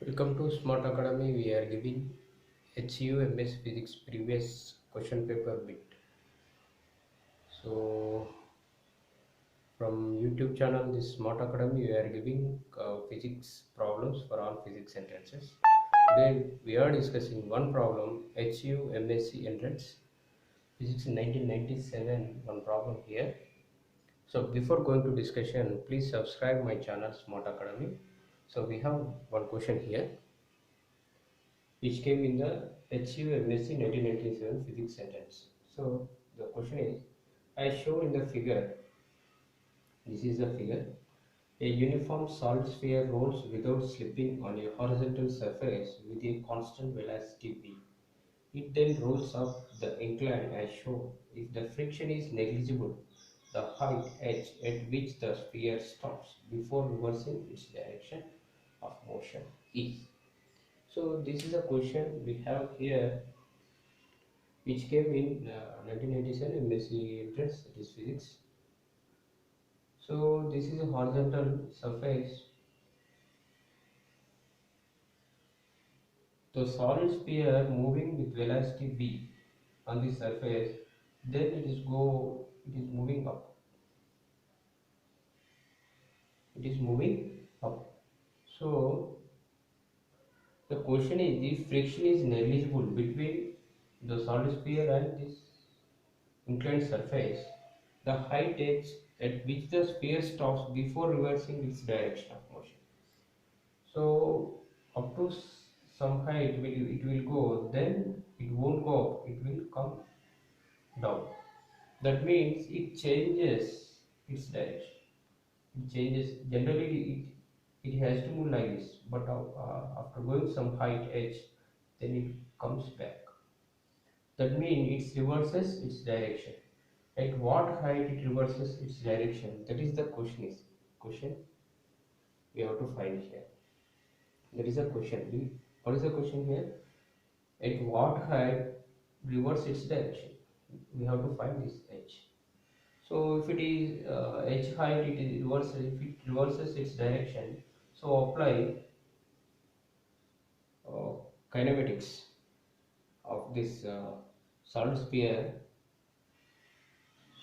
Welcome to Smart Academy. We are giving HUMS Physics previous question paper bit. So from YouTube channel, this Smart Academy, we are giving physics problems for all physics entrances. Today we are discussing one problem, HUMSC entrance physics in 1997. One problem here. So before going to discussion, please subscribe my channel Smart Academy. So we have one question here, which came in the HU MSc 1997 physics sentence. So the question is, as shown in the figure, this is the figure, a uniform solid sphere rolls without slipping on a horizontal surface with a constant velocity v. It then rolls up the incline as shown. If the friction is negligible, the height h at which the sphere stops before reversing its direction of motion is. So this is a question we have here, which came in 1997 MSc entrance, that is physics. So this is a horizontal surface. The solid sphere moving with velocity v on the surface, then it is moving up. It is moving up. So the question is, if friction is negligible between the solid sphere and this inclined surface, the height h at which the sphere stops before reversing its direction of motion. So up to some height it will go, then it won't go up, it will come down. That means it changes its direction. It changes. Generally, it has to move like this, but after going some height h, then it comes back. That means it reverses its direction. At what height it reverses its direction? That is the question we have to find here. There is a question. What is the question here? At what height reverse its direction? We have to find this h. So if it is h height, it is reverses. If it reverses its direction, so apply uh, kinematics of this solid sphere.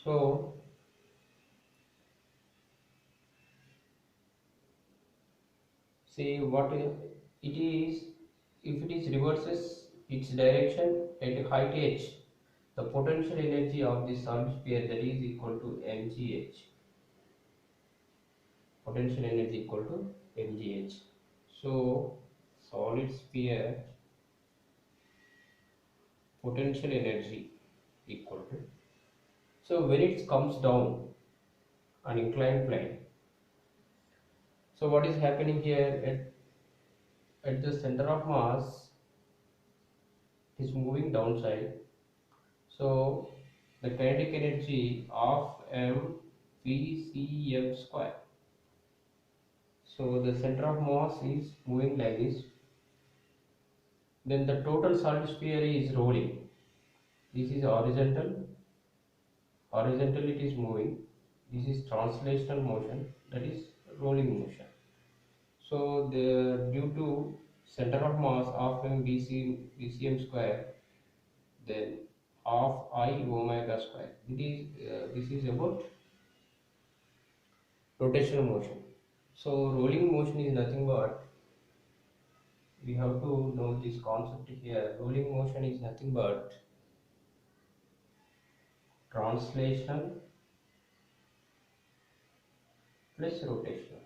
So see what it is. If it is reverses its direction at height h, the potential energy of the solid sphere, that is equal to mgh. Potential energy equal to mgh. So solid sphere potential energy equal to, so when it comes down an inclined plane, so what is happening here, at the center of mass is moving downside. So the kinetic energy of m vcm square. So the center of mass is moving like this. Then the total solid sphere is rolling. This is horizontal. Horizontal it is moving. This is translational motion, that is rolling motion. So the due to center of mass of m vcm square, then half I omega square. This is about rotational motion. So rolling motion is nothing but, we have to know this concept here. Rolling motion is nothing but translational plus rotational.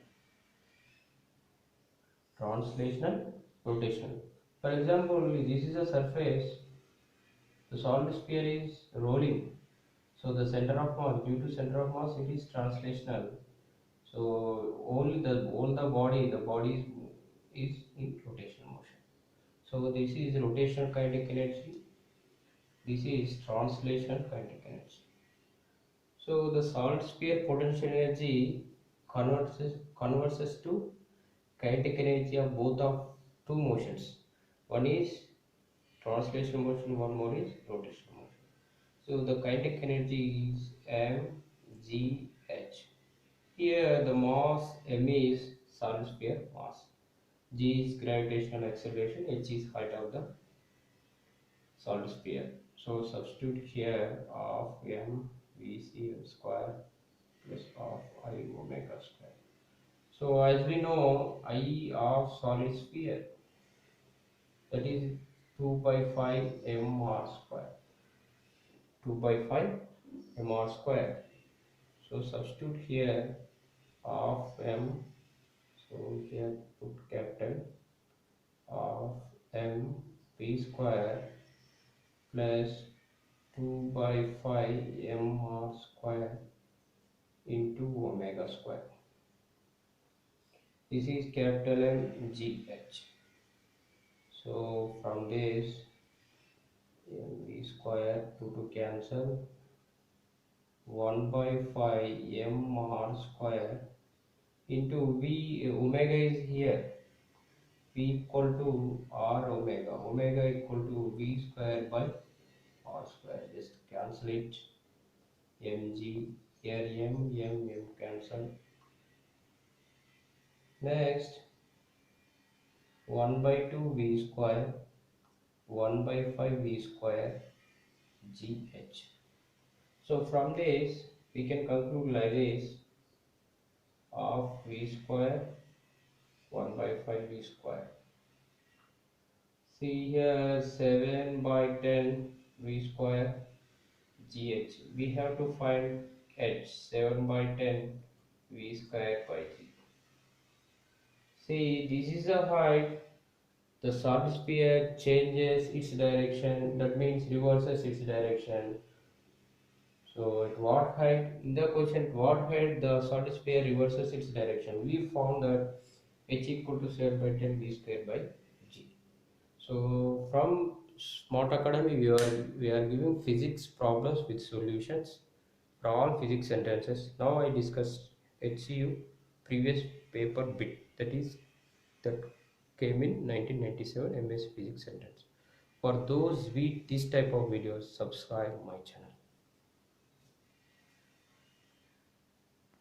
Translational, rotational. For example, this is a surface. The solid sphere is rolling. So the center of mass, due to center of mass, it is translational. So all the body is in rotational motion. So this is rotational kinetic energy. This is translational kinetic energy. So the solid sphere potential energy converts to kinetic energy of both of two motions. One is translational motion, one more is rotational motion. So the kinetic energy is mgh. Here the mass m is solid sphere mass. G is gravitational acceleration, H is height of the solid sphere. So substitute here of m v c square plus of I omega square. So as we know, I of solid sphere, that is 2 by 5 m r square. 2 by 5 m r square. So substitute here of m. So here put capital of m p square plus 2 by 5 m r square into omega square. This is capital M G H. So from this m v square 2 to cancel, 1 by 5 m r square into v, omega is here, v equal to r omega, omega equal to v square by r square. Just cancel it. Mg here, m cancel. Next 1 by 2 v square, 1 by 5 v square gh. So from this we can conclude like this, of v square 1 by 5 v square. See here 7 by 10 v square gh. We have to find h, 7 by 10 v square by g. See, this is the height. The solid sphere changes its direction, that means reverses its direction. So at what height, in the question, at what height the solid sphere reverses its direction? We found that h equal to 7 by 10 v square by g. So from Smart Academy, we are giving physics problems with solutions for all physics sentences. Now I discussed HCU previous paper bit, that came in 1997 MS Physics sentence. For those with this type of videos, subscribe my channel.